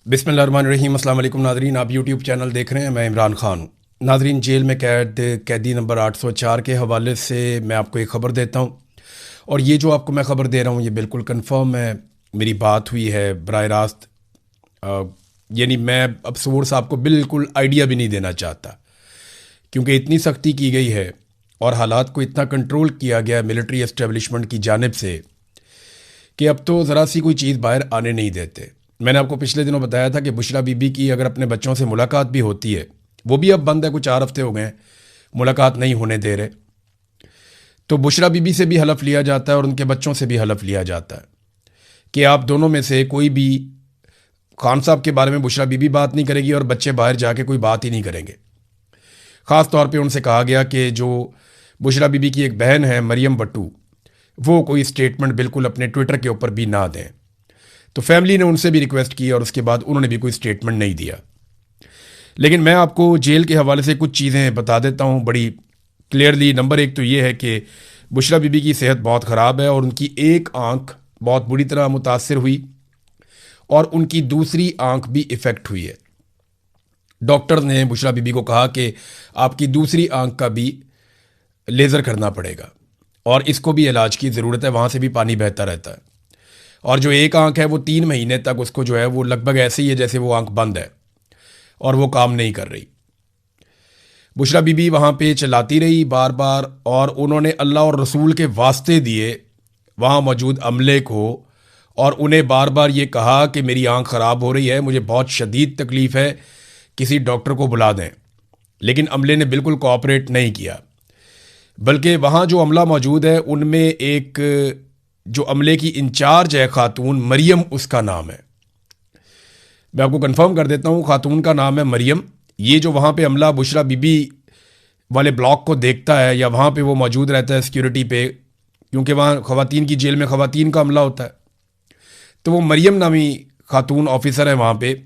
बिस्मिल्लाहिर्रहमानिर्रहीम। अस्सलाम वालेकुम नाज़रीन, आप यूट्यूब चैनल देख रहे हैं। मैं इमरान ख़ान हूँ। नाज़रीन, जेल में कैदी नंबर 804 के हवाले से मैं आपको एक ख़बर देता हूँ, और ये जो आपको मैं ख़बर दे रहा हूँ ये बिल्कुल कंफर्म है, मेरी बात हुई है बराह रास्त। यानी मैं अब सोर्स आपको बिल्कुल आइडिया भी नहीं देना चाहता, क्योंकि इतनी सख्ती की गई है और हालात को इतना कंट्रोल किया गया है मिलिट्री एस्टेब्लिशमेंट की जानिब से कि अब तो ज़रा सी कोई चीज़ बाहर आने नहीं देते। मैंने आपको पिछले दिनों बताया था कि बुशरा बीबी की अगर अपने बच्चों से मुलाकात भी होती है, वो भी अब बंद है, कुछ 4 हफ्ते हो गए हैं मुलाकात नहीं होने दे रहे, तो बुशरा बीबी से भी हलफ लिया जाता है और उनके बच्चों से भी हलफ लिया जाता है कि आप दोनों में से कोई भी खान साहब के बारे में बुशरा बीबी बात नहीं करेगी और बच्चे बाहर जाके कोई बात ही नहीं करेंगे। ख़ास तौर पे उनसे कहा गया कि जो बुशरा बीबी की एक बहन है मरियम बट्टू, वो कोई स्टेटमेंट बिल्कुल अपने ट्विटर के ऊपर भी ना दें। तो फैमिली ने उनसे भी रिक्वेस्ट की और उसके बाद उन्होंने भी कोई स्टेटमेंट नहीं दिया। लेकिन मैं आपको जेल के हवाले से कुछ चीज़ें बता देता हूँ बड़ी क्लियरली। नंबर 1 तो ये है कि बुशरा बीबी की सेहत बहुत ख़राब है और उनकी एक आंख बहुत बुरी तरह मुतासर हुई और उनकी दूसरी आंख भी इफ़ेक्ट हुई है। डॉक्टर ने बुशरा बीबी को कहा कि आपकी दूसरी आंख का भी लेज़र करना पड़ेगा और इसको भी इलाज की ज़रूरत है, वहाँ से भी पानी बहता रहता है। और जो एक आंख है वो 3 महीने तक उसको जो है वो लगभग ऐसे ही है जैसे वो आंख बंद है और वो काम नहीं कर रही। बुशरा बीबी वहाँ पे चिल्लाती रही बार बार और उन्होंने अल्लाह और रसूल के वास्ते दिए वहाँ मौजूद अमले को, और उन्हें बार बार ये कहा कि मेरी आंख ख़राब हो रही है, मुझे बहुत शदीद तकलीफ़ है, किसी डॉक्टर को बुला दें। लेकिन अमले ने बिल्कुल कोऑपरेट नहीं किया, बल्कि वहाँ जो अमला मौजूद है उनमें एक जो अमले की इंचार्ज है खातून, मरियम उसका नाम है। मैं आपको कंफर्म कर देता हूँ, खातून का नाम है मरियम। ये जो वहाँ पे अमला बुशरा बीबी वाले ब्लॉक को देखता है या वहाँ पे वो मौजूद रहता है सिक्योरिटी पे, क्योंकि वहाँ ख़वातीन की जेल में ख़वातीन का अमला होता है, तो वो मरियम नामी खातून ऑफिसर है वहाँ पे।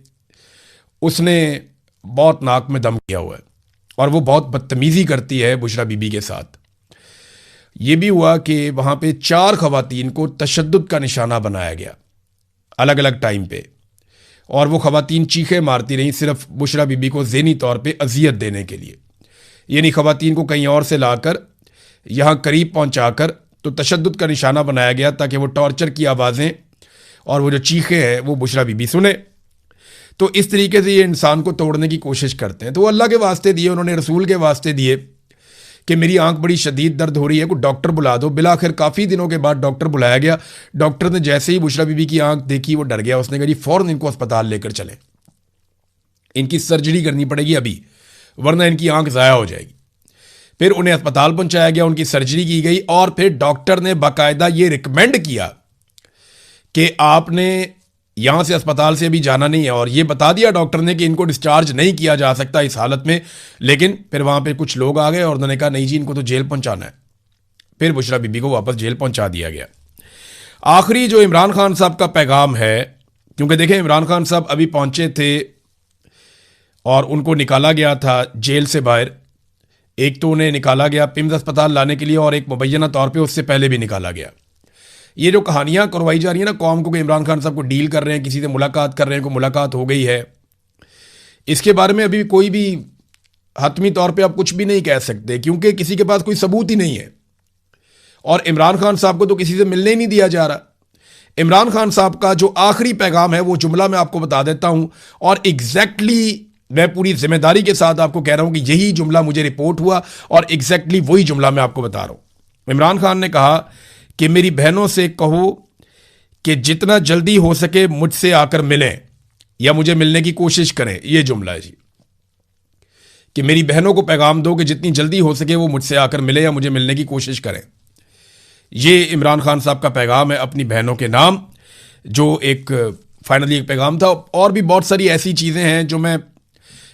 उसने बहुत नाक में दम किया हुआ है और वो बहुत बदतमीज़ी करती है बुशरा बीबी के साथ। ये भी हुआ कि वहाँ पे 4 ख़वातीन को तशद्दुद का निशाना बनाया गया अलग अलग टाइम पे, और वो ख़वातीन चीखें मारती रहीं सिर्फ बुशरा बीबी को ज़हनी तौर पे अजियत देने के लिए। यानी ख़वातीन को कहीं और से लाकर यहाँ करीब पहुँचाकर तो तशद्दुद का निशाना बनाया गया ताकि वो टॉर्चर की आवाज़ें और वो जो चीखें हैं वो बुशरा बीबी सुने। तो इस तरीके से ये इंसान को तोड़ने की कोशिश करते हैं। तो वो अल्लाह के वास्ते दिए, उन्होंने रसूल के वास्ते दिए कि मेरी आंख बड़ी शदीद दर्द हो रही है, कोई डॉक्टर बुला दो। बिला आखिर काफ़ी दिनों के बाद डॉक्टर बुलाया गया। डॉक्टर ने जैसे ही बुशरा बीबी की आंख देखी वो डर गया। उसने कहा जी फ़ौरन इनको अस्पताल लेकर चलें, इनकी सर्जरी करनी पड़ेगी अभी, वरना इनकी आंख ज़ाया हो जाएगी। फिर उन्हें अस्पताल पहुंचाया गया, उनकी सर्जरी की गई और फिर डॉक्टर ने बाकायदा ये रिकमेंड किया कि आपने यहाँ से अस्पताल से अभी जाना नहीं है, और ये बता दिया डॉक्टर ने कि इनको डिस्चार्ज नहीं किया जा सकता इस हालत में। लेकिन फिर वहाँ पे कुछ लोग आ गए और उन्होंने कहा नहीं जी इनको तो जेल पहुँचाना है। फिर बुशरा बीबी को वापस जेल पहुँचा दिया गया। आखिरी जो इमरान खान साहब का पैगाम है, क्योंकि देखें इमरान खान साहब अभी पहुँचे थे और उनको निकाला गया था जेल से बाहर। एक तो उन्हें निकाला गया पिम्स अस्पताल लाने के लिए और एक मुबैना तौर पर उससे पहले भी निकाला गया। ये जो कहानियाँ करवाई जा रही है ना कौम को कि इमरान खान साहब को डील कर रहे हैं, किसी से मुलाकात कर रहे हैं, को मुलाकात हो गई है, इसके बारे में अभी कोई भी हतमी तौर पे आप कुछ भी नहीं कह सकते, क्योंकि किसी के पास कोई सबूत ही नहीं है। और इमरान खान साहब को तो किसी से मिलने ही नहीं दिया जा रहा। इमरान खान साहब का जो आखिरी पैगाम है वो जुमला मैं आपको बता देता हूँ, और एग्जैक्टली मैं पूरी जिम्मेदारी के साथ आपको कह रहा हूँ कि यही जुमला मुझे रिपोर्ट हुआ और एग्जैक्टली वही जुमला मैं आपको बता रहा हूँ। इमरान खान ने कहा कि मेरी बहनों से कहो कि जितना जल्दी हो सके मुझसे आकर मिलें या मुझे मिलने की कोशिश करें। यह जुमला है जी, कि मेरी बहनों को पैगाम दो कि जितनी जल्दी हो सके वो मुझसे आकर मिले या मुझे मिलने की कोशिश करें। ये इमरान खान साहब का पैगाम है अपनी बहनों के नाम, जो एक फाइनली एक पैगाम था। और भी बहुत सारी ऐसी चीज़ें हैं जो मैं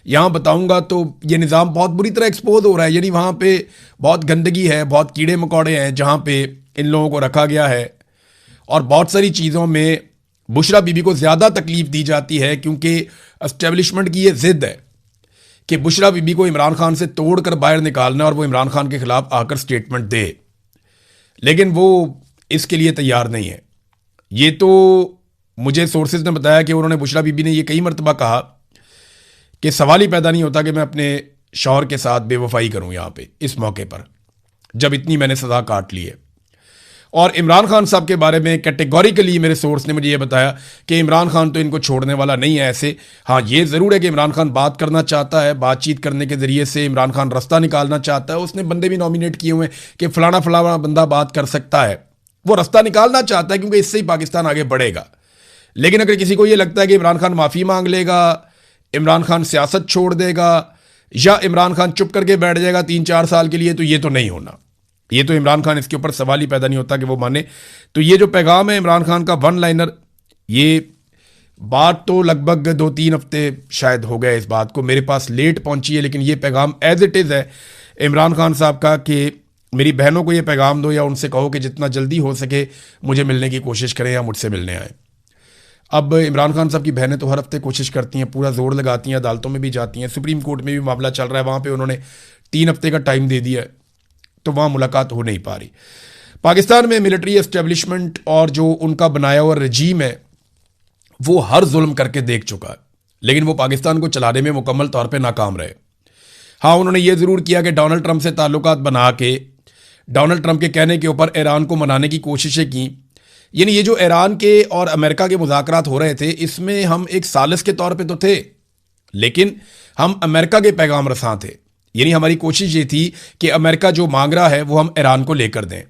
यहाँ बताऊंगा तो ये निज़ाम बहुत बुरी तरह एक्सपोज हो रहा है। यानी वहाँ पे बहुत गंदगी है, बहुत कीड़े मकोड़े हैं जहाँ पे इन लोगों को रखा गया है, और बहुत सारी चीज़ों में बुशरा बीबी को ज़्यादा तकलीफ दी जाती है क्योंकि एस्टेब्लिशमेंट की ये ज़िद है कि बुशरा बीबी को इमरान खान से तोड़कर बाहर निकालना और वो इमरान खान के ख़िलाफ़ आकर स्टेटमेंट दे, लेकिन वो इसके लिए तैयार नहीं है। ये तो मुझे सोर्सेज ने बताया कि उन्होंने बुशरा बीबी ने ये कई मरतबा कहा कि सवाल ही पैदा नहीं होता कि मैं अपने शौहर के साथ बेवफाई करूं यहाँ पे इस मौके पर, जब इतनी मैंने सज़ा काट ली है। और इमरान खान साहब के बारे में कैटेगोरिकली मेरे सोर्स ने मुझे ये बताया कि इमरान खान तो इनको छोड़ने वाला नहीं है ऐसे। हाँ, ये ज़रूर है कि इमरान खान बात करना चाहता है, बातचीत करने के ज़रिए से इमरान खान रास्ता निकालना चाहता है। उसने बंदे भी नॉमिनेट किए हुए हैं कि फ़लाना फ़लाना बंदा बात कर सकता है, वो रास्ता निकालना चाहता है क्योंकि इससे ही पाकिस्तान आगे बढ़ेगा। लेकिन अगर किसी को ये लगता है कि इमरान खान माफ़ी मांग लेगा, इमरान खान सियासत छोड़ देगा या इमरान खान चुप करके बैठ जाएगा 3-4 साल के लिए, तो ये तो नहीं होना। ये तो इमरान खान, इसके ऊपर सवाल ही पैदा नहीं होता कि वो माने। तो ये जो पैगाम है इमरान खान का वन लाइनर, ये बात तो लगभग 2-3 हफ्ते शायद हो गए इस बात को, मेरे पास लेट पहुंची है, लेकिन ये पैगाम एज इट इज़ है इमरान खान साहब का कि मेरी बहनों को ये पैगाम दो या उनसे कहो कि जितना जल्दी हो सके मुझे मिलने की कोशिश करें या मुझसे मिलने आए। अब इमरान खान साहब की बहनें तो हर हफ्ते कोशिश करती हैं, पूरा जोर लगाती हैं, अदालतों में भी जाती हैं, सुप्रीम कोर्ट में भी मामला चल रहा है, वहाँ पे उन्होंने 3 हफ्ते का टाइम दे दिया है, तो वहाँ मुलाकात हो नहीं पा रही। पाकिस्तान में मिलिट्री एस्टेब्लिशमेंट और जो उनका बनाया हुआ रजीम है वो हर जुल्म करके देख चुका है, लेकिन वो पाकिस्तान को चलाने में मुकम्मल तौर पे नाकाम रहे। हाँ, उन्होंने ये ज़रूर किया कि डोनाल्ड ट्रंप से ताल्लुकात बना के डोनाल्ड ट्रंप के कहने के ऊपर ईरान को मनाने की कोशिशें की। यानी ये जो ईरान के और अमेरिका के मुज़ाकरात हो रहे थे, इसमें हम एक सालिस के तौर पे तो थे, लेकिन हम अमेरिका के पैगाम रसां थे। यानी हमारी कोशिश ये थी कि अमेरिका जो मांग रहा है वो हम ईरान को लेकर दें।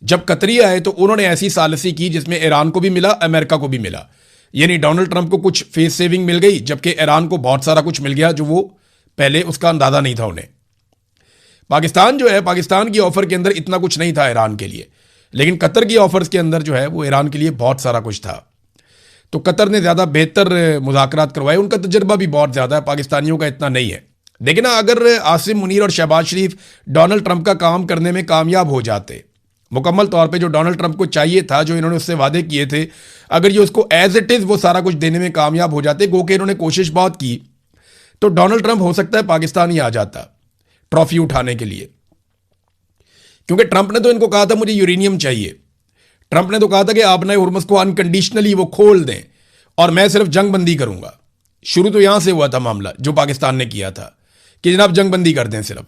जब कतरी आए तो उन्होंने ऐसी सालिसी की जिसमें ईरान को भी मिला, अमेरिका को भी मिला। यानी डोनाल्ड ट्रंप को कुछ फेस सेविंग मिल गई, जबकि ईरान को बहुत सारा कुछ मिल गया जो वो पहले उसका अंदाज़ा नहीं था उन्हें। पाकिस्तान जो है, पाकिस्तान की ऑफर के अंदर इतना कुछ नहीं था ईरान के लिए, लेकिन कतर की ऑफर्स के अंदर जो है वो ईरान के लिए बहुत सारा कुछ था। तो कतर ने ज़्यादा बेहतर मुज़ाकरात करवाए, उनका तजर्बा भी बहुत ज़्यादा है, पाकिस्तानियों का इतना नहीं है। देखिए ना, अगर आसिम मुनीर और शहबाज शरीफ डोनाल्ड ट्रंप का काम करने में कामयाब हो जाते, मुकम्मल तौर पे जो डोनाल्ड ट्रंप को चाहिए था, जो इन्होंने उससे वादे किए थे, अगर ये उसको एज इट इज़ वो सारा कुछ देने में कामयाब हो जाते, गो के इन्होंने कोशिश बहुत की, तो डोनाल्ड ट्रंप हो सकता है पाकिस्तान ही आ जाता ट्रॉफी उठाने के लिए। क्योंकि ट्रंप ने तो इनको कहा था मुझे यूरेनियम चाहिए, ट्रंप ने तो कहा था कि आप नए हुर्मुज़ को अनकंडीशनली वो खोल दें और मैं सिर्फ जंगबंदी करूंगा। शुरू तो यहां से हुआ था मामला, जो पाकिस्तान ने किया था कि जनाब जंगबंदी कर दें सिर्फ।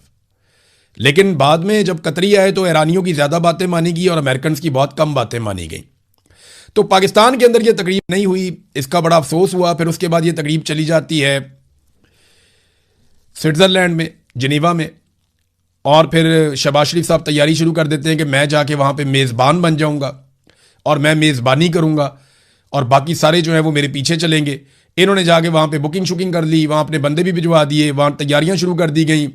लेकिन बाद में जब कतरी आए तो ईरानियों की ज़्यादा बातें मानी गई और अमेरिकन की बहुत कम बातें मानी गई। तो पाकिस्तान के अंदर यह तकरीब नहीं हुई, इसका बड़ा अफसोस हुआ। फिर उसके बाद यह तकरीब चली जाती है स्विट्ज़रलैंड में, जिनेवा में, और फिर शहबाज शरीफ साहब तैयारी शुरू कर देते हैं कि मैं जाके वहाँ पे मेज़बान बन जाऊँगा और मैं मेज़बानी करूँगा और बाकी सारे जो हैं वो मेरे पीछे चलेंगे। इन्होंने जाके वहाँ पे बुकिंग शुकिंग कर ली, वहाँ अपने बंदे भी भिजवा दिए, वहाँ तैयारियाँ शुरू कर दी गई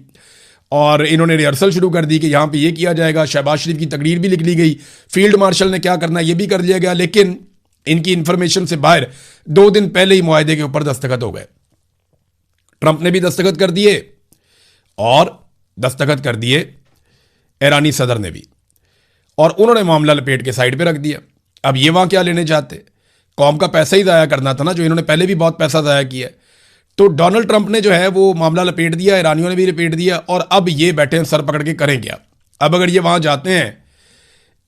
और इन्होंने रिहर्सल शुरू कर दी कि यहाँ पे ये किया जाएगा। शहबाज शरीफ की तकरीर भी लिख ली गई, फील्ड मार्शल ने क्या करना है ये भी कर लिया गया। लेकिन इनकी इंफॉर्मेशन से बाहर 2 दिन पहले ही मुआहदे के ऊपर दस्तखत हो गए। ट्रंप ने भी दस्तखत कर दिए और दस्तखत कर दिए ईरानी सदर ने भी, और उन्होंने मामला लपेट के साइड पे रख दिया। अब ये वहाँ क्या लेने जाते, कौम का पैसा ही ज़ाया करना था ना, जो इन्होंने पहले भी बहुत पैसा ज़ाया किया है। तो डोनाल्ड ट्रंप ने जो है वो मामला लपेट दिया, ईरानियों ने भी लपेट दिया, और अब ये बैठे हैं सर पकड़ के करें क्या। अब अगर ये वहाँ जाते हैं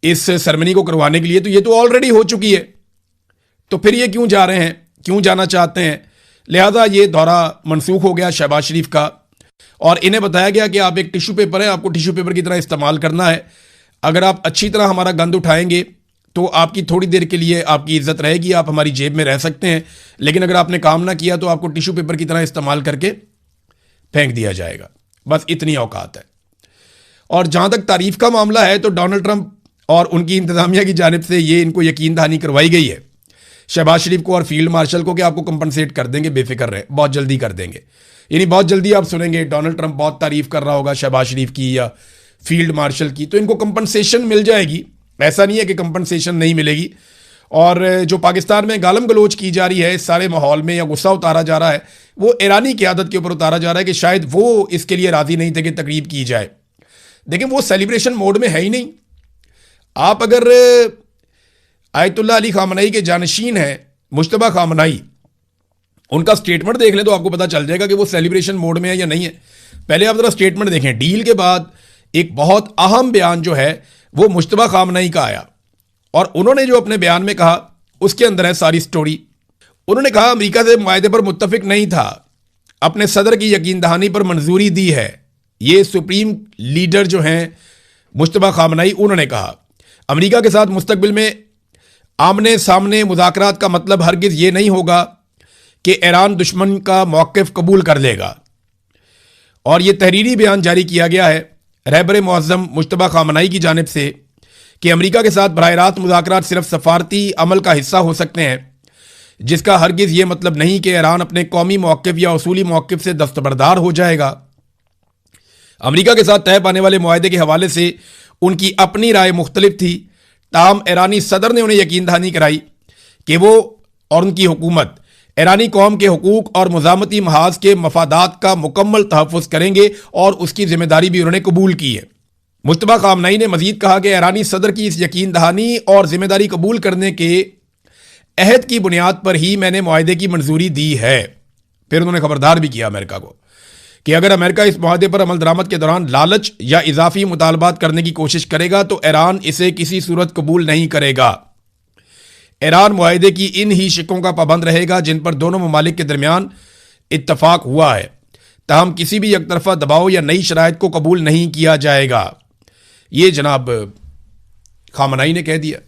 इस सेरेमनी को करवाने के लिए, तो ये तो ऑलरेडी हो चुकी है, तो फिर ये क्यों जा रहे हैं, क्यों जाना चाहते हैं। लिहाजा ये दौरा मनसूख हो गया शहबाज शरीफ का, और इन्हें बताया गया कि आप एक टिश्यू पेपर है, आपको टिश्यू पेपर की तरह इस्तेमाल करना है। अगर आप अच्छी तरह हमारा गंद उठाएंगे तो आपकी थोड़ी देर के लिए आपकी इज्जत रहेगी, आप हमारी जेब में रह सकते हैं, लेकिन अगर आपने काम ना किया तो आपको टिश्यू पेपर की तरह इस्तेमाल करके फेंक दिया जाएगा। बस इतनी औकात है। और जहाँ तक तारीफ का मामला है, तो डोनाल्ड ट्रंप और उनकी इंतजामिया की जानिब से ये इनको यकीन दहानी करवाई गई है शहबाज शरीफ को और फील्ड मार्शल को कि आपको कंपनसेट कर देंगे, बेफिक्र रहे, बहुत जल्दी कर देंगे। यानी बहुत जल्दी आप सुनेंगे डोनाल्ड ट्रंप बहुत तारीफ कर रहा होगा शहबाज शरीफ की या फील्ड मार्शल की, तो इनको कंपनसेशन मिल जाएगी। ऐसा नहीं है कि कंपनसेशन नहीं मिलेगी। और जो पाकिस्तान में गालम गलोच की जा रही है इस सारे माहौल में, या गुस्सा उतारा जा रहा है, वो ईरानी क़यादत के ऊपर उतारा जा रहा है कि शायद वो इसके लिए राज़ी नहीं थे कि तकरीब की जाए। देखिए, वो सेलिब्रेशन मोड में है ही नहीं। आप अगर आयतुल्लाह अली खामनई के जानशीन हैं मुश्तबा खामनई, उनका स्टेटमेंट देख लें तो आपको पता चल जाएगा कि वो सेलिब्रेशन मोड में है या नहीं है। पहले आप जरा स्टेटमेंट देखें। डील के बाद एक बहुत अहम बयान जो है वो मुश्तबा खामनई का आया, और उन्होंने जो अपने बयान में कहा उसके अंदर है सारी स्टोरी। उन्होंने कहा अमेरिका से मुआहदे पर मुत्तफिक नहीं था, अपने सदर की यकीन दहानी पर मंजूरी दी है। ये सुप्रीम लीडर जो हैं मुश्तबा खामनाई, उन्होंने कहा अमेरिका के साथ मुस्तकबिल में आमने सामने मुज़ाकरात का मतलब हरगिज़ ये नहीं होगा कि ईरान दुश्मन का मौक़िफ़ कबूल कर लेगा। और ये तहरीरी बयान जारी किया गया है रहबर मुअज़्ज़म मुश्तबा खामनाई की जानिब से कि अमेरिका के साथ बराह रास्त मुज़ाकरात सिर्फ सफारती अमल का हिस्सा हो सकते हैं, जिसका हरगिज़ ये मतलब नहीं कि ईरान अपने कौमी मौक़िफ़ या उसूली मौक़िफ़ से दस्तबरदार हो जाएगा। अमेरिका के साथ तय पाने वाले मुआहदे के हवाले से उनकी अपनी राय मुख्तलिफ थी, ताहम ईरानी सदर ने उन्हें यकीन दहानी कराई कि वो और उनकी हुकूमत ईरानी कौम के हुकूक और मुज़ामती महाज के मफादात का मुकम्मल तहफ़्फ़ुज़ करेंगे और उसकी जिम्मेदारी भी उन्होंने कबूल की है। मुश्तबा खामनाई ने मजीद कहा कि ईरानी सदर की इस यकीन दहानी और जिम्मेदारी कबूल करने के अहद की बुनियाद पर ही मैंने मुआहदे की मंजूरी दी है। फिर उन्होंने खबरदार भी किया अमेरिका को कि अगर अमेरिका इस मुआहदे पर अमल दरामद के दौरान लालच या इजाफी मुतालबात करने की कोशिश करेगा तो ईरान इसे किसी सूरत कबूल नहीं करेगा। ईरान मुआहदे की इन ही शिकों का पाबंद रहेगा जिन पर दोनों ममालिक के दरमियान इत्तफाक हुआ है, ताहम किसी भी एक तरफा दबाव या नई शराइत को कबूल नहीं किया जाएगा। ये जनाब खामनाई ने कह दिया।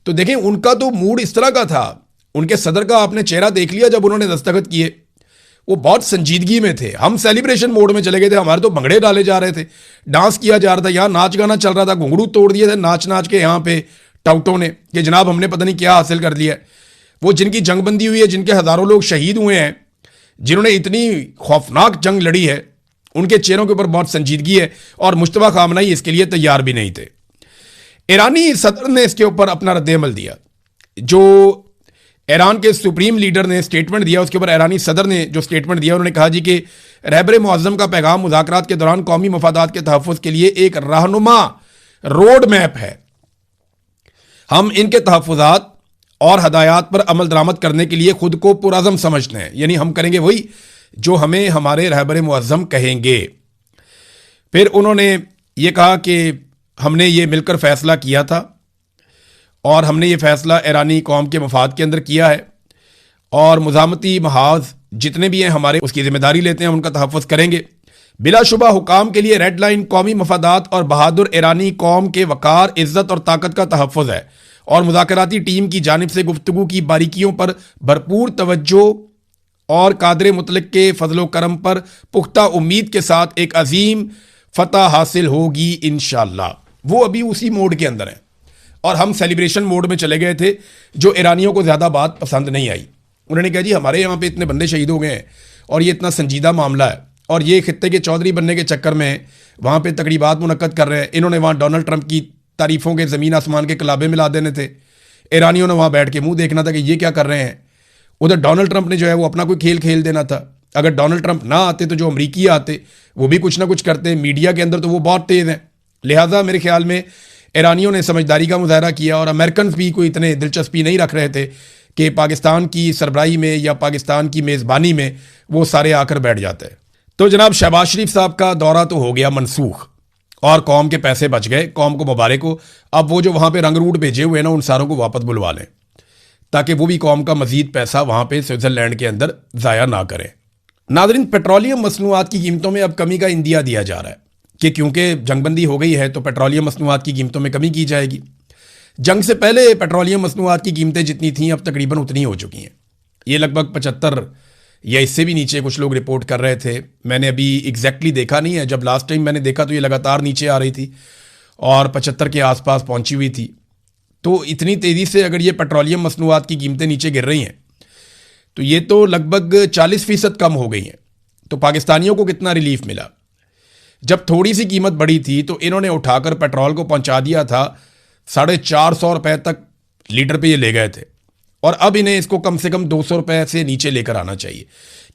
तो देखें, उनका तो मूड इस तरह का था, उनके सदर का आपने चेहरा देख लिया जब उन्होंने दस्तखत किए, वो बहुत संजीदगी में थे। हम सेलिब्रेशन मोड में चले गए थे, हमारे तो भंगड़े डाले जा रहे थे, डांस किया जा रहा था, यहाँ नाच गाना चल रहा था, घुंघरू तोड़ दिए थे नाच नाच के यहाँ पे टाउटों ने कि जनाब हमने पता नहीं क्या हासिल कर लिया। वो जिनकी जंगबंदी हुई है, जिनके हज़ारों लोग शहीद हुए हैं, जिन्होंने इतनी खौफनाक जंग लड़ी है, उनके चेहरों के ऊपर बहुत संजीदगी है और मुश्तबा खामनाई इसके लिए तैयार भी नहीं थे। ईरानी सदर ने इसके ऊपर अपना रद्द-ए-अमल दिया। जो ईरान के सुप्रीम लीडर ने स्टेटमेंट दिया, उसके ऊपर ईरानी सदर ने जो स्टेटमेंट दिया, उन्होंने कहा जी कि रहबर मुअज़्ज़म का पैगाम मुज़ाकरात के दौरान कौमी मफादात के तहफ़्फ़ुज़ के लिए एक रहनुमा रोड मैप है। हम इनके तहफ़्फ़ुज़ात और हदायत पर अमल दरामद करने के लिए खुद को पुरअज़म समझते हैं, यानी हम करेंगे वही जो हमें हमारे रहबर मुअज़्ज़म कहेंगे। फिर उन्होंने ये कहा कि हमने ये मिलकर फ़ैसला किया था और हमने ये फ़ैसला ईरानी कौम के मफाद के अंदर किया है और मुज़ामती महाज जितने भी हैं हमारे, उसकी ज़िम्मेदारी लेते हैं, उनका तहफ़्फ़ुज़ करेंगे। बिलाशुबा हुकाम के लिए रेड लाइन कौमी मफादात और बहादुर ईरानी कौम के वक़ार, इज़्ज़त और ताकत का तहफ़्फ़ुज़ है और मुज़ाकराती टीम की जानिब से गुफ्तगू की बारीकियों पर भरपूर तवज्जो और कादर मुतलक के फजलो करम पर पुख्ता उम्मीद के साथ एक अजीम फतह हासिल होगी इंशाअल्लाह। वो अभी उसी मोड के अंदर हैं और हम सेलिब्रेशन मोड में चले गए थे, जो ईरानियों को ज़्यादा बात पसंद नहीं आई। उन्होंने कहा जी हमारे यहाँ पे इतने बंदे शहीद हो गए हैं और ये इतना संजीदा मामला है और ये खित्ते के चौधरी बनने के चक्कर में वहाँ पे तकरीबात मुनक्कद कर रहे हैं। इन्होंने वहाँ डोनाल्ड ट्रंप की तारीफ़ों के ज़मीन आसमान के कलाबे मिला देने थे। ईरानियों ने वहाँ बैठ के मुँह देखना था कि ये क्या कर रहे हैं। उधर डोनाल्ड ट्रंप ने जो है वो अपना कोई खेल खेल देना था। अगर डोनाल्ड ट्रंप ना आते तो जो अमरीकी आते वो भी कुछ ना कुछ करते। मीडिया के अंदर तो वो बहुत तेज़ हैं, लिहाजा मेरे ख्याल में ईरानियों ने समझदारी का मुजाहरा किया और अमेरिकन भी कोई इतने दिलचस्पी नहीं रख रहे थे कि पाकिस्तान की सरबराही में या पाकिस्तान की मेज़बानी में वो सारे आकर बैठ जाते हैं। तो जनाब शहबाज शरीफ साहब का दौरा तो हो गया मनसूख और कौम के पैसे बच गए, कौम को मुबारक हो। अब वो जो वहाँ पे रंग रूट भेजे हुए ना, उन सारों को वापस बुलवा लें ताकि वो भी कौम का मजीद पैसा वहाँ पे स्विट्ज़रलैंड के अंदर ज़ाया ना करें। नाज़रीन, पेट्रोलियम मसनूआत की कीमतों में अब कमी का इंदिया दिया जा रहा है कि क्योंकि जंगबंदी हो गई है तो पेट्रोलियम मसनूआत की कीमतों में कमी की जाएगी। जंग से पहले पेट्रोलियम मसनूआत की कीमतें जितनी थीं अब तकरीबन उतनी हो चुकी हैं। ये लगभग 75 या इससे भी नीचे कुछ लोग रिपोर्ट कर रहे थे। मैंने अभी एग्जैक्टली देखा नहीं है, जब लास्ट टाइम मैंने देखा तो ये लगातार नीचे आ रही थी और 75 के आसपास पहुंची हुई थी। तो इतनी तेज़ी से अगर ये पेट्रोलियम मसनूआत की कीमतें नीचे गिर रही हैं तो ये तो लगभग 40% कम हो गई हैं। तो पाकिस्तानियों को कितना रिलीफ मिला। जब थोड़ी सी कीमत बढ़ी थी तो इन्होंने उठाकर पेट्रोल को पहुंचा दिया था 450 रुपये तक लीटर पे ये ले गए थे और अब इन्हें इसको कम से कम 200 रुपये से नीचे लेकर आना चाहिए,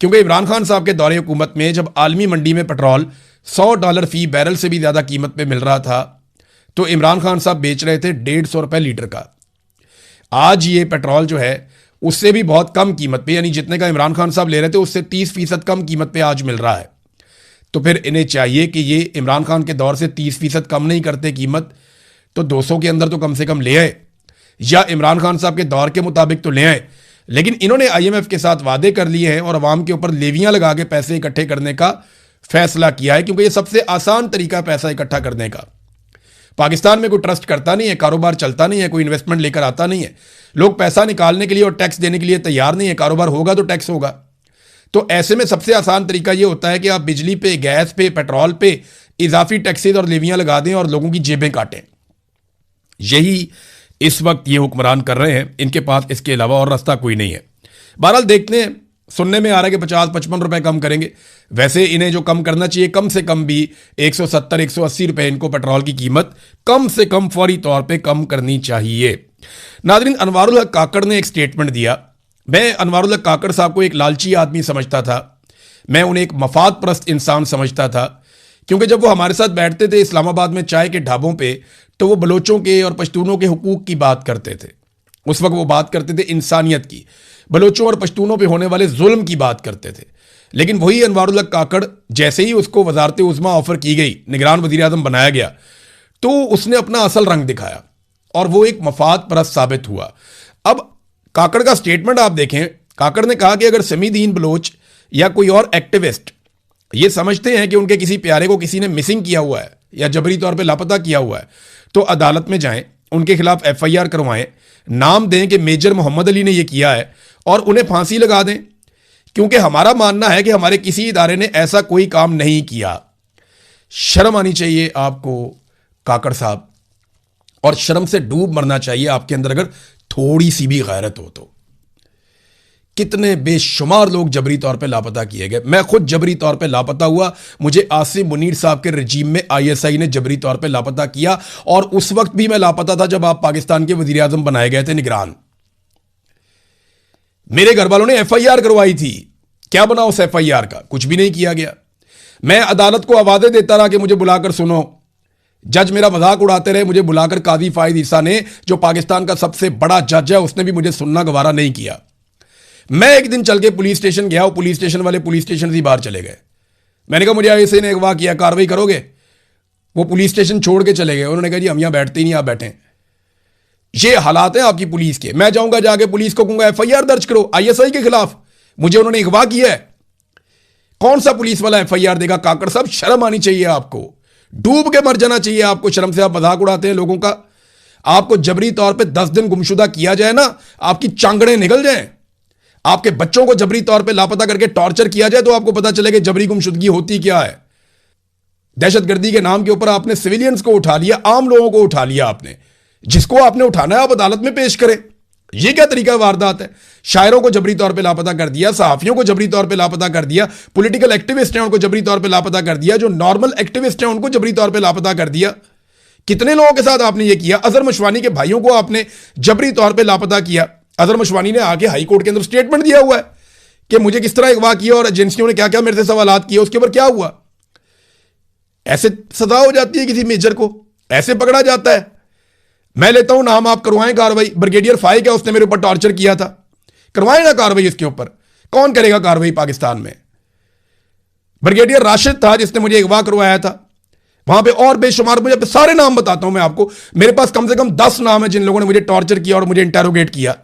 क्योंकि इमरान खान साहब के दौरे हुकूमत में जब आलमी मंडी में पेट्रोल $100 फी बैरल से भी ज़्यादा कीमत पे मिल रहा था तो इमरान खान साहब बेच रहे थे 150 रुपये लीटर का। आज ये पेट्रोल जो है उससे भी बहुत कम कीमत पे, यानी जितने का इमरान खान साहब ले रहे थे उससे 30% कम कीमत पे आज मिल रहा है। तो फिर इन्हें चाहिए कि ये इमरान खान के दौर से 30% कम नहीं करते कीमत, तो 200 के अंदर तो कम से कम ले आए या इमरान खान साहब के दौर के मुताबिक तो ले आए, लेकिन इन्होंने IMF के साथ वादे कर लिए हैं और अवाम के ऊपर लेवियां लगा के पैसे इकट्ठे करने का फैसला किया है, क्योंकि ये सबसे आसान तरीका है पैसा इकट्ठा करने का। पाकिस्तान में कोई ट्रस्ट करता नहीं है, कारोबार चलता नहीं है, कोई इन्वेस्टमेंट लेकर आता नहीं है, लोग पैसा निकालने के लिए और टैक्स देने के लिए तैयार नहीं है। कारोबार होगा तो टैक्स होगा। तो ऐसे में सबसे आसान तरीका यह होता है कि आप बिजली पे, गैस पे, पेट्रोल पे इजाफी टैक्सेज और लेवियां लगा दें और लोगों की जेबें काटें। यही इस वक्त ये हुक्मरान कर रहे हैं, इनके पास इसके अलावा और रास्ता कोई नहीं है। बहरहाल देखते हैं, सुनने में आ रहा है कि 50-55 रुपए कम करेंगे। वैसे इन्हें जो कम करना चाहिए, कम से कम भी 170-180 रुपए इनको पेट्रोल की कीमत कम से कम फौरी तौर पे कम करनी चाहिए। नाज़रीन, अनवारुल हक काकड़ ने एक स्टेटमेंट दिया। मैं अनवारुल हक काकड़ साहब को एक लालची आदमी समझता था, मैं उन्हें एक मफाद परस्त इंसान समझता था, क्योंकि जब वो हमारे साथ बैठते थे इस्लामाबाद में चाय के ढाबों पे, तो वो बलोचों के और पश्तूनों के हुकूक की बात करते थे। उस वक्त वो बात करते थे इंसानियत की, बलोचों और पश्तूनों पे होने वाले जुल्म की बात करते थे। लेकिन वही अनवारुल हक काकड़, जैसे ही उसको वजारत उज़्मा ऑफर की गई, निगरान वज़ीर आज़म बनाया गया, तो उसने अपना असल रंग दिखाया और वो एक मफाद परस्त साबित हुआ। अब काकड़ का स्टेटमेंट आप देखें, काकड़ ने कहा कि अगर समीदीन बलोच या कोई और एक्टिविस्ट ये समझते हैं कि उनके किसी प्यारे को किसी ने मिसिंग किया हुआ है या जबरी तौर पे लापता किया हुआ है, तो अदालत में जाएं, उनके खिलाफ FIR करवाएं, नाम दें कि मेजर मोहम्मद अली ने यह किया है और उन्हें फांसी लगा दें, क्योंकि हमारा मानना है कि हमारे किसी इदारे ने ऐसा कोई काम नहीं किया। शर्म आनी चाहिए आपको काकड़ साहब, और शर्म से डूब मरना चाहिए आपके अंदर अगर थोड़ी सी भी गैरत हो तो। कितने बेशुमार लोग जबरी तौर पे लापता किए गए। मैं खुद जबरी तौर पे लापता हुआ, मुझे आसिम मुनीर साहब के रजीम में ISI ने जबरी तौर पे लापता किया, और उस वक्त भी मैं लापता था जब आप पाकिस्तान के वजीर आजम बनाए गए थे निगरान। मेरे घर वालों ने FIR करवाई थी, क्या बना उस FIR का? कुछ भी नहीं किया गया। मैं अदालत को आवाज़ें देता रहा कि मुझे बुलाकर सुनो, जज मेरा मजाक उड़ाते रहे, मुझे बुलाकर काजी फाइज ईसा ने, जो पाकिस्तान का सबसे बड़ा जज है, उसने भी मुझे सुनना गवारा नहीं किया। मैं एक दिन चल के पुलिस स्टेशन गया, वो पुलिस स्टेशन वाले पुलिस स्टेशन से बाहर चले गए। मैंने कहा मुझे ISI ने अगवा किया, कार्रवाई करोगे? वो पुलिस स्टेशन छोड़ के चले गए। उन्होंने कहा जी हम यहां बैठते ही नहीं, आप बैठे। ये हालात हैं आपकी पुलिस के। मैं जाऊंगा जाके पुलिस को कहूंगा FIR दर्ज करो ISI के खिलाफ, मुझे उन्होंने अगवा किया है। कौन सा पुलिस वाला FIR देगा? काकड़ साहब, शर्म आनी चाहिए आपको, डूब के मर जाना चाहिए आपको शर्म से। आप मजाक उड़ाते हैं लोगों का। आपको जबरी तौर पे 10 दिन गुमशुदा किया जाए ना, आपकी चांगड़ें निकल जाएं। आपके बच्चों को जबरी तौर पे लापता करके टॉर्चर किया जाए तो आपको पता चले कि जबरी गुमशुदगी होती क्या है। दहशतगर्दी के नाम के ऊपर आपने सिविलियंस को उठा लिया, आम लोगों को उठा लिया आपने। जिसको आपने उठाना है आप अदालत में पेश करें। यह क्या तरीका वारदात है? शायरों को जबरी तौर पे लापता कर दिया, सहाफियों को जबरी तौर पे लापता कर दिया, पॉलिटिकल एक्टिविस्ट हैं उनको जबरी तौर पे लापता कर दिया, जो नॉर्मल एक्टिविस्ट हैं उनको जबरी तौर पे लापता कर दिया। कितने लोगों के साथ आपने ये किया? अजहर मशवानी के भाइयों को आपने जबरी तौर पे लापता किया। अजहर मशवानी ने आके हाई कोर्ट के अंदर स्टेटमेंट दिया हुआ है कि मुझे किस तरह अगवा किया और एजेंसियों ने क्या क्या मेरे से सवालात किए, उसके ऊपर क्या हुआ। ऐसे सजा हो जाती है किसी मेजर को, ऐसे पकड़ा जाता है। मैं लेता हूं नाम, आप करवाएं कार्रवाई। ब्रिगेडियर फाइक है, उसने मेरे ऊपर टॉर्चर किया था, करवाएं ना कार्रवाई इसके ऊपर। कौन करेगा कार्रवाई पाकिस्तान में? ब्रिगेडियर राशिद था जिसने मुझे अगवा करवाया था। वहां पे और बेशुमार, मुझे सारे नाम बताता हूं मैं आपको, मेरे पास कम से कम 10 नाम है जिन लोगों ने मुझे टॉर्चर किया और मुझे इंटेरोगेट किया।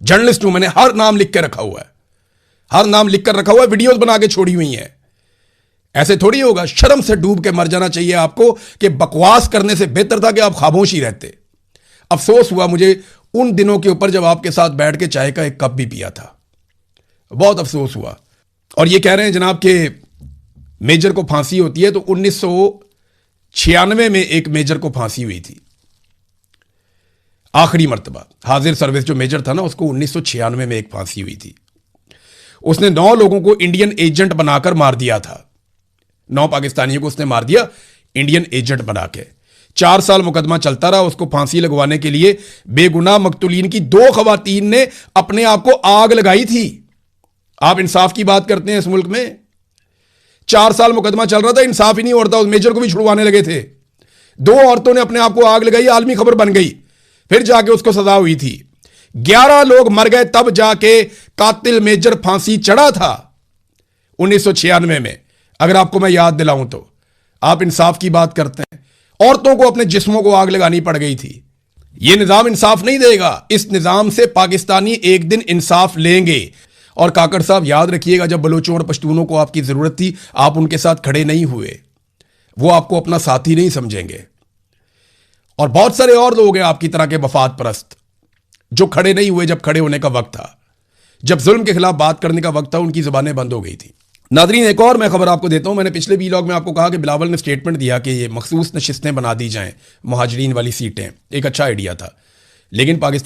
जर्नलिस्ट हूं, मैंने हर नाम लिख के रखा हुआ है, हर नाम लिख कर रखा हुआ है, वीडियोस बना के छोड़ी हुई हैं। ऐसे थोड़ी होगा। शर्म से डूब के मर जाना चाहिए आपको कि बकवास करने से बेहतर था कि आप खामोश ही रहते। अफसोस हुआ मुझे उन दिनों के ऊपर जब आपके साथ बैठ के चाय का एक कप भी पिया था, बहुत अफसोस हुआ। और ये कह रहे हैं जनाब के मेजर को फांसी होती है, तो 1996 में एक मेजर को फांसी हुई थी आखिरी मर्तबा। हाजिर सर्विस जो मेजर था ना, उसको 1996 में एक फांसी हुई थी। उसने 9 लोगों को इंडियन एजेंट बनाकर मार दिया था। 9 पाकिस्तानियों को उसने मार दिया इंडियन एजेंट बना के। 4 साल मुकदमा चलता रहा। उसको फांसी लगवाने के लिए बेगुनाह मकतूलीन की 2 खवातीन ने अपने आप को आग लगाई थी। आप इंसाफ की बात करते हैं इस मुल्क में? 4 साल मुकदमा चल रहा था, इंसाफ ही नहीं होता। उस मेजर को भी छुड़वाने लगे थे। 2 औरतों ने अपने आप को आग लगाई, आलमी खबर बन गई, फिर जाके उसको सजा हुई थी। 11 लोग मर गए, तब जाके कातिल मेजर फांसी चढ़ा था 1996 में। अगर आपको मैं याद दिलाऊं तो आप इंसाफ की बात करते हैं। औरतों को अपने जिस्मों को आग लगानी पड़ गई थी। ये निज़ाम इंसाफ नहीं देगा। इस निज़ाम से पाकिस्तानी एक दिन इंसाफ लेंगे। और काकड़ साहब याद रखिएगा, जब बलोचों और पश्तूनों को आपकी ज़रूरत थी, आप उनके साथ खड़े नहीं हुए। वो आपको अपना साथी नहीं समझेंगे। और बहुत सारे और लोग हैं आपकी तरह के वफाद परस्त जो खड़े नहीं हुए जब खड़े होने का वक्त था। जब जुल्म के खिलाफ बात करने का वक्त था, उनकी ज़बानें बंद हो गई थी। नादरीन, एक और मैं खबर आपको देता हूं। मैंने पिछले वीलॉग में आपको कहा कि बिलावल ने स्टेटमेंट दिया कि ये मखसूस नशिस्तें बना दी जाएं, मुहाजिरीन वाली सीटें। एक अच्छा आइडिया था, लेकिन पाकिस्तान